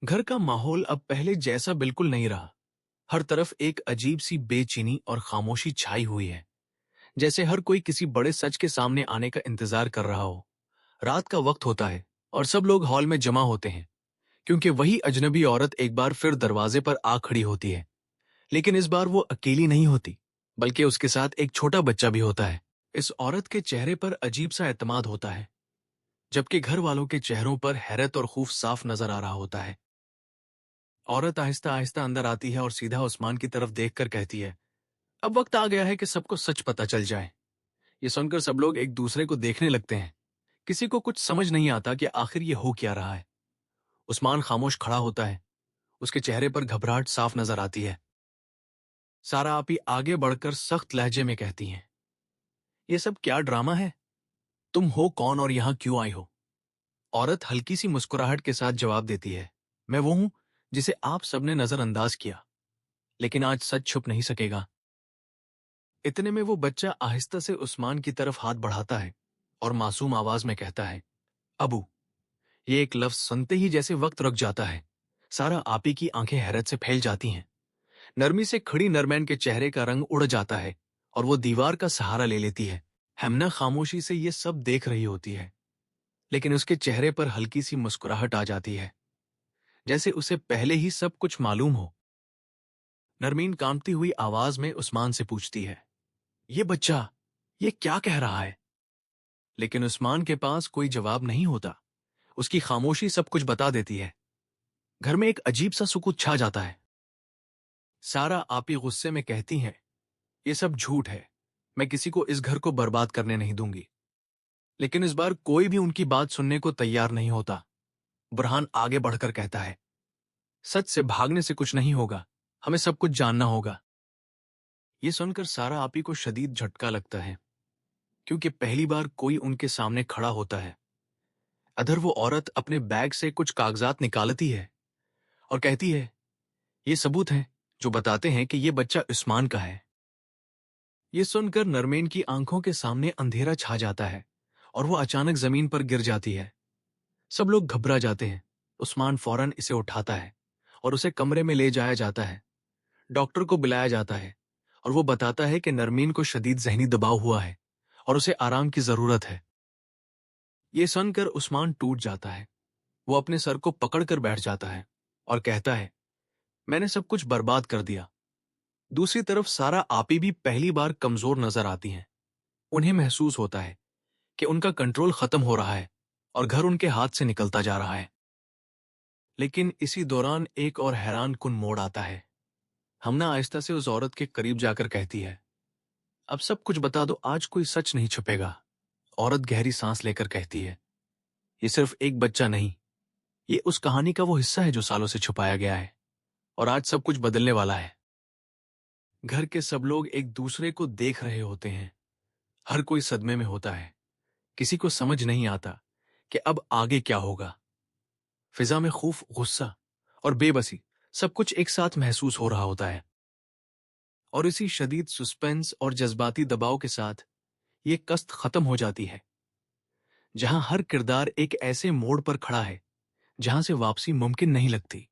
घर का माहौल अब पहले जैसा बिल्कुल नहीं रहा। हर तरफ एक अजीब सी बेचैनी और खामोशी छाई हुई है, जैसे हर कोई किसी बड़े सच के सामने आने का इंतजार कर रहा हो। रात का वक्त होता है और सब लोग हॉल में जमा होते हैं, क्योंकि वही अजनबी औरत एक बार फिर दरवाजे पर आ खड़ी होती है। लेकिन इस बार वो अकेली नहीं होती, बल्कि उसके साथ एक छोटा बच्चा भी होता है। इस औरत के चेहरे पर अजीब सा एतमाद होता है, जबकि घर वालों के चेहरों पर हैरत और खौफ साफ नजर आ रहा होता है। औरत आहिस्ता आहिस्ता अंदर आती है और सीधा उस्मान की तरफ देखकर कहती है, अब वक्त आ गया है कि सबको सच पता चल जाए। ये सुनकर सब लोग एक दूसरे को देखने लगते हैं। किसी को कुछ समझ नहीं आता कि आखिर ये हो क्या रहा है। उस्मान खामोश खड़ा होता है, उसके चेहरे पर घबराहट साफ नजर आती है। सारा आपी आगे बढ़कर सख्त लहजे में कहती हैं, ये सब क्या ड्रामा है? तुम हो कौन और यहां क्यों आई हो? औरत हल्की सी मुस्कुराहट के साथ जवाब देती है, मैं वो हूं जिसे आप सबने नजरअंदाज किया, लेकिन आज सच छुप नहीं सकेगा। इतने में वो बच्चा आहिस्ता से उस्मान की तरफ हाथ बढ़ाता है और मासूम आवाज में कहता है, अबू। ये एक लफ्ज सुनते ही जैसे वक्त रुक जाता है। सारा आपी की आंखें हैरत से फैल जाती हैं। नरमी से खड़ी नरमैन के चेहरे का रंग उड़ जाता है और वो दीवार का सहारा ले लेती है। हेमना खामोशी से ये सब देख रही होती है, लेकिन उसके चेहरे पर हल्की सी मुस्कुराहट आ जाती है, जैसे उसे पहले ही सब कुछ मालूम हो। नरमीन कांपती हुई आवाज में उस्मान से पूछती है, ये बच्चा ये क्या कह रहा है? लेकिन उस्मान के पास कोई जवाब नहीं होता। उसकी खामोशी सब कुछ बता देती है। घर में एक अजीब सा सुकूत छा जाता है। सारा आपी गुस्से में कहती हैं, ये सब झूठ है। मैं किसी को इस घर को बर्बाद करने नहीं दूंगी। लेकिन इस बार कोई भी उनकी बात सुनने को तैयार नहीं होता। बुरहान आगे बढ़कर कहता है, सच से भागने से कुछ नहीं होगा। हमें सब कुछ जानना होगा। ये सुनकर सारा आपी को शदीद झटका लगता है, क्योंकि पहली बार कोई उनके सामने खड़ा होता है। अधर वो औरत अपने बैग से कुछ कागजात निकालती है और कहती है, ये सबूत हैं जो बताते हैं कि ये बच्चा उस्मान का है। ये सुनकर नरमीन की आंखों के सामने अंधेरा छा जाता है और वो अचानक जमीन पर गिर जाती है। सब लोग घबरा जाते हैं। उस्मान फौरन इसे उठाता है और उसे कमरे में ले जाया जाता है। डॉक्टर को बुलाया जाता है और वो बताता है कि नरमीन को शदीद जहनी दबाव हुआ है और उसे आराम की जरूरत है। ये सुनकर उस्मान टूट जाता है। वो अपने सर को पकड़कर बैठ जाता है और कहता है, मैंने सब कुछ बर्बाद कर दिया। दूसरी तरफ सारा आपी भी पहली बार कमजोर नजर आती हैं। उन्हें महसूस होता है कि उनका कंट्रोल खत्म हो रहा है और घर उनके हाथ से निकलता जा रहा है। लेकिन इसी दौरान एक और हैरान कुन मोड़ आता है। हमना आहिस्ता से उस औरत के करीब जाकर कहती है, अब सब कुछ बता दो, आज कोई सच नहीं छुपेगा। औरत गहरी सांस लेकर कहती है, ये सिर्फ एक बच्चा नहीं, ये उस कहानी का वो हिस्सा है जो सालों से छुपाया गया है और आज सब कुछ बदलने वाला है। घर के सब लोग एक दूसरे को देख रहे होते हैं। हर कोई सदमे में होता है। किसी को समझ नहीं आता कि अब आगे क्या होगा। फिजा में खौफ, गुस्सा और बेबसी सब कुछ एक साथ महसूस हो रहा होता है। और इसी शदीद सस्पेंस और जज्बाती दबाव के साथ ये कस्त खत्म हो जाती है, जहां हर किरदार एक ऐसे मोड़ पर खड़ा है जहां से वापसी मुमकिन नहीं लगती।